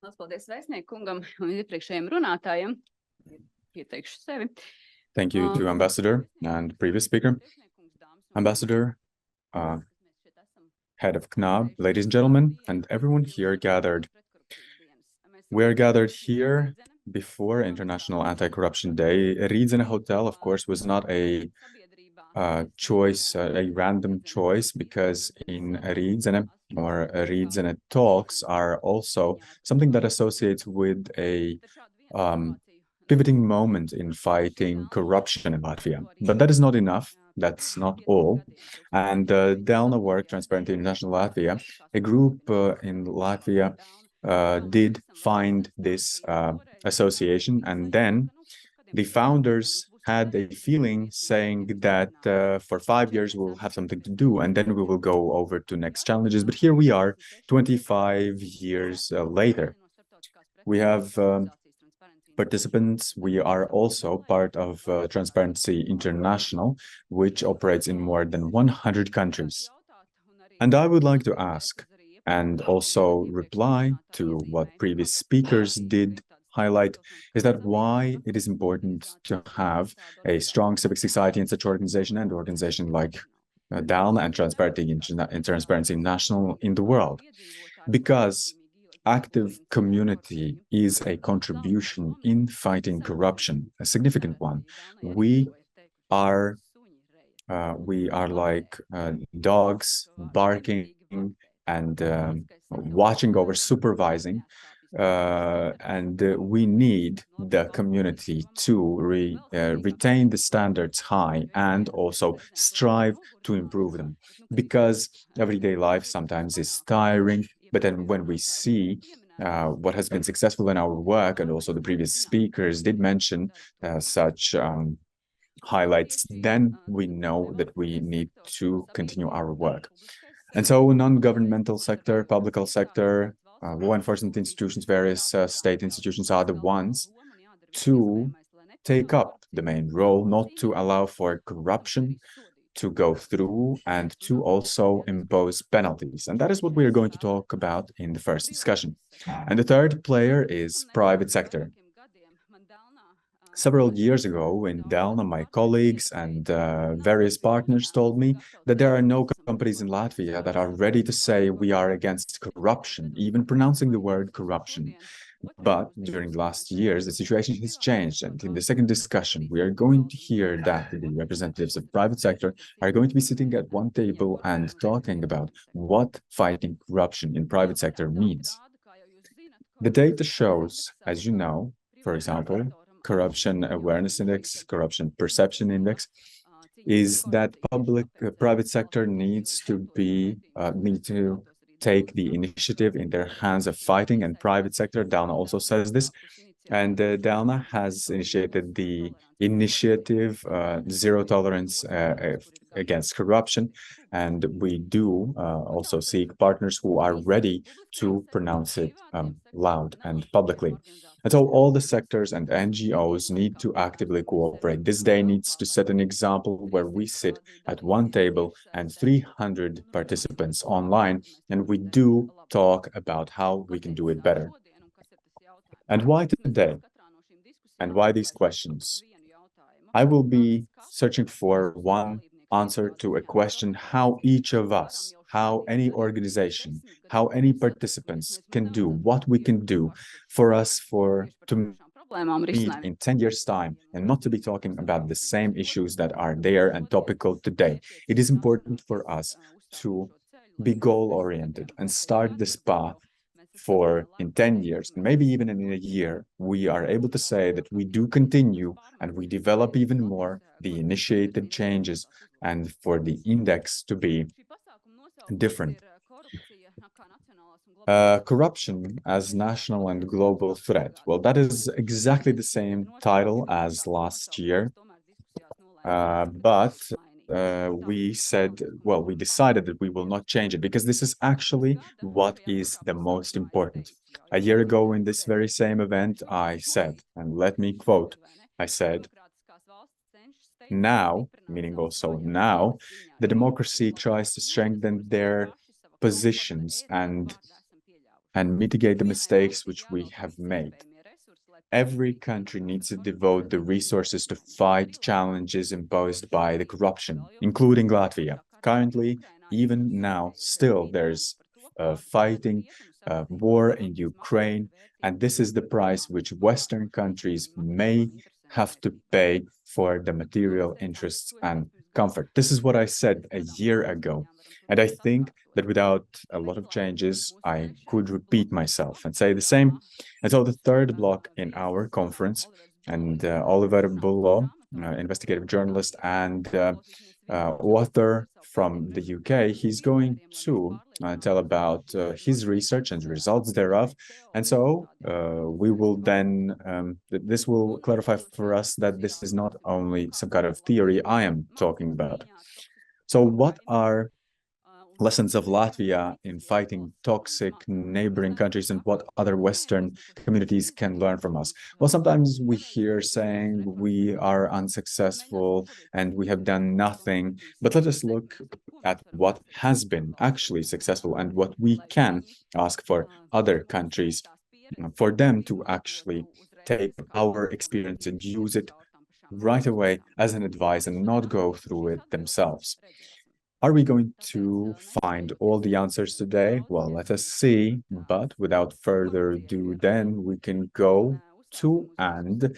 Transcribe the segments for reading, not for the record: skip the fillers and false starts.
Paldies vēstnieku kungam un iepriekšējiem runātājiem. Ieteikšu sevi. Thank you to Ambassador and previous speaker. Ambassador, head of KNAB, ladies and gentlemen, and everyone here gathered. We are gathered here before International Anti-Corruption Day. Riga Hotel, of course, was not a choice, a random choice, because in Riga or Riga talks are also something that associates with a pivoting moment in fighting corruption in Latvia. But that is not enough. That's not all. And Delna work, Transparency International Latvia, a group in Latvia did find this association, and then the founders had a feeling saying that for 5 years we'll have something to do and then we will go over to next challenges. But here we are 25 years later. We have participants. We are also part of Transparency International, which operates in more than 100 countries. And I would like to ask and also reply to what previous speakers did highlight, is that why it is important to have a strong civic society in such organization and organization like Delna and Transparency International in the world. Because active community is a contribution in fighting corruption, a significant one. We are like dogs barking and watching over, supervising, and we need the community to retain the standards high and also strive to improve them, because everyday life sometimes is tiring. But then when we see what has been successful in our work, and also the previous speakers did mention such highlights, then we know that we need to continue our work. And so non-governmental sector, public sector, law enforcement institutions, various state institutions are the ones to take up the main role, not to allow for corruption to go through and to also impose penalties. And that is what we are going to talk about in the first discussion. And the third player is private sector. Several years ago in Delna, my colleagues and various partners told me that there are no companies in Latvia that are ready to say we are against corruption, even pronouncing the word corruption. But during the last years, the situation has changed. And in the second discussion, we are going to hear that the representatives of private sector are going to be sitting at one table and talking about what fighting corruption in private sector means. The data shows, as you know, for example, Corruption Awareness Index, Corruption Perception Index, is that private sector needs to take the initiative in their hands of fighting, and private sector, Delna also says this, and Delna has initiated the initiative Zero Tolerance against Corruption, and we do also seek partners who are ready to pronounce it loud and publicly. And so all the sectors and NGOs need to actively cooperate. This day needs to set an example where we sit at one table and 300 participants online, and we do talk about how we can do it better. And why today? And why these questions? I will be searching for one answer to a question: how each of us, how any organization, how any participants can do, what we can do for us to meet in 10 years' time and not to be talking about the same issues that are there and topical today. It is important for us to be goal-oriented and start this path for in 10 years, and maybe even in a year, we are able to say that we do continue and we develop even more the initiated changes and for the index to be different. Corruption as national and global threat. Well, that is exactly the same title as last year, but we decided that we will not change it, because this is actually what is the most important. A year ago in this very same event, I said, and let me quote, I said, now, meaning also now, the democracy tries to strengthen their positions and and mitigate the mistakes which we have made. Every country needs to devote the resources to fight challenges imposed by the corruption, including Latvia. Currently, even now, still there's fighting, war in Ukraine, and this is the price which Western countries may have to pay for the material interests and comfort. This is what I said a year ago. And I think that without a lot of changes, I could repeat myself and say the same. And so the third block in our conference, and Oliver Bullo, investigative journalist and author from the UK, he's going to tell about his research and the results thereof. And so we will then, this will clarify for us that this is not only some kind of theory I am talking about. So what are lessons of Latvia in fighting toxic neighboring countries and what other Western communities can learn from us? Well, sometimes we hear saying we are unsuccessful and we have done nothing, but let us look at what has been actually successful and what we can ask for other countries, for them to actually take our experience and use it right away as an advice and not go through it themselves. Are we going to find all the answers today? Well, let us see. But without further ado, then we can go to and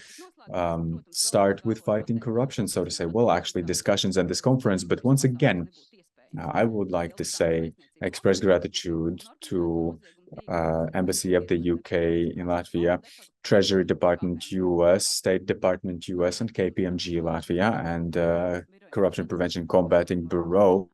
start with fighting corruption, so to say. Well, actually, discussions and this conference. But once again, I would like to say, express gratitude to Embassy of the UK in Latvia, Treasury Department US, State Department US, and KPMG Latvia, and Corruption Prevention Combating Bureau